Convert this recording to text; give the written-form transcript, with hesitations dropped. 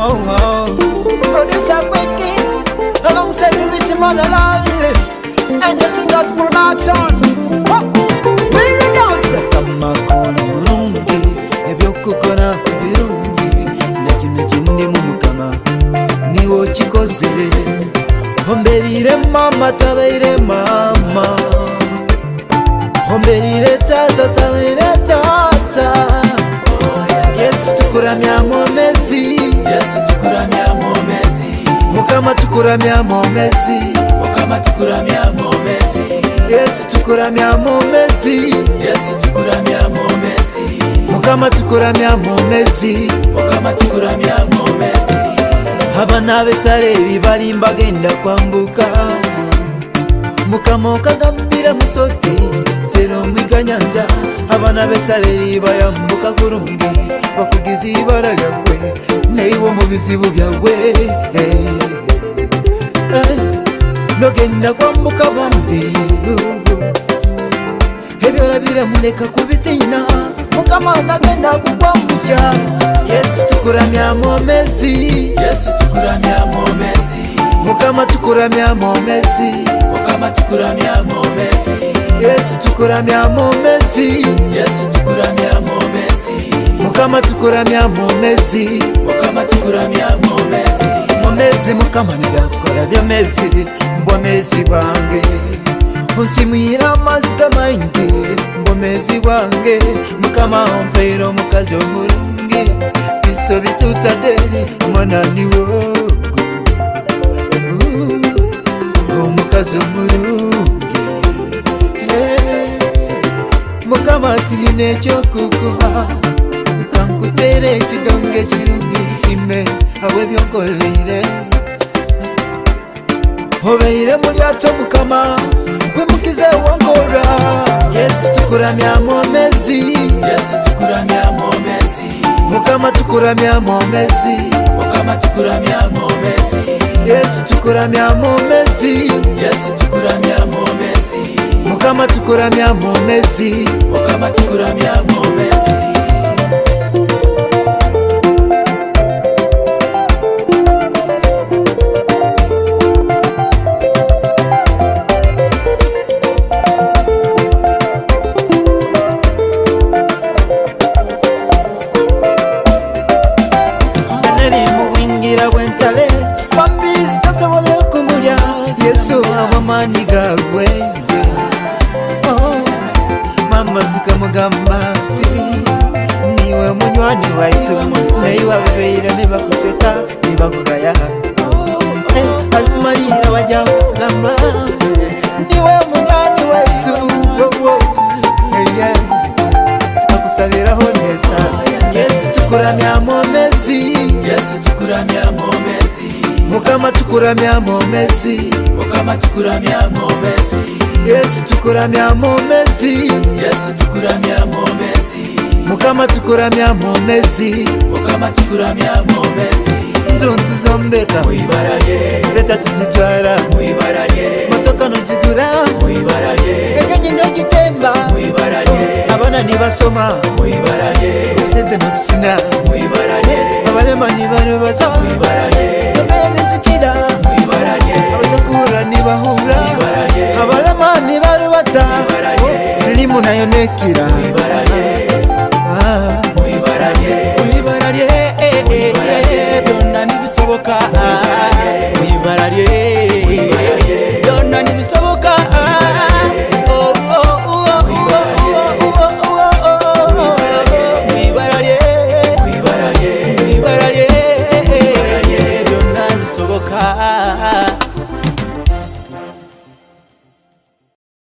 Producer Quickie, alongside the rich man Alali, and the singers production. We're dance. Kamakona murungi, ebyokukora birungi, nakino kindi mumukama, niwo kikozere. Homberire mama tabeire mama, homberire tata tabeire tata. Yesu tukuramya momezi, Yesu tukuramya momezi, mukama tukuramya momezi, mukama tukuramya momezi, Yesu tukuramya momezi, Yesu tukuramya momezi, mukama tukuramya momezi, mukama tukuramya momezi. Abana b'esale bali mbagenda kwambuka, mukama okagambira musoti fera omwiga nyanja. Abana b'esale bayambuka kurungi, bakugiza ibara lyabwe neiwe mu bizibu byabwe. Nogenda kwambuka bambi, ebyolabire muleka kubitina, mukama nagenda kukwambukya. Yesu tukuramya momezi, Yesu tukuramya momezi, mukama tukuramya momezi, mukama tukuramya momezi, Yesu tukuramya momezi, Yesu tukuramya momezi, mukama tukuramya momezi, mukama tukuramya momezi. momezi mukama nigakora byomezi, mbomezi bwange onsimwira amazzi gamangi, mbomezi bwange mukama ompeera omukazi omulungi, biso bitutadde mwananiwo omukazi omulungi. Mukama tilina ekyokukuha, kankuteera ekidonge kirungi nsime aw'ebyonkoleire. Obeire mu lyato mukama gwemukize wankora. Yesu tukuramya momezi, Yesu tukuramya momezi, mukama tukuramya momezi, mukama tukuramya momezi, Yesu tukuramya momezi, Yesu tukuramya momezi, mukama tukuramya momezi, mukama tukuramya momezi. Bwentale wambizi tasobola okumulya. Yesu awamani gagwe, mama zikamugamba nti niwe munywani waitu, naiwe abebeire nebakuseka nebakugaya. Azumalira wajja kugamba niwe munywani waitu, tukakusabiraho nesa. Yesu tukuramya momezi, Yesu tukuramya momezi, mukama tukuramya momezi, mukama tukuramya momezi, Yesu tukuramya momezi, Yesu tukuramya momezi, mukama tukuramya momezi, mukama tukuramya momezi. ntuntu zombeka Mwibara lye, leta tuzitwara, mwibara lye, motoka nogigura, mwibara lye, enyonyi nogitemba, mwibara lye, abana nibasoma, mwibara lye, sente nozifuna, mwibara lye, abalema nibarubaza, mwibara lye, embeera nizikira, mwibara lye, abatakura nibahura, mwibara lye, abalema nibarubata, mwibara lye, sirimu nayo nekira. mwibara lye.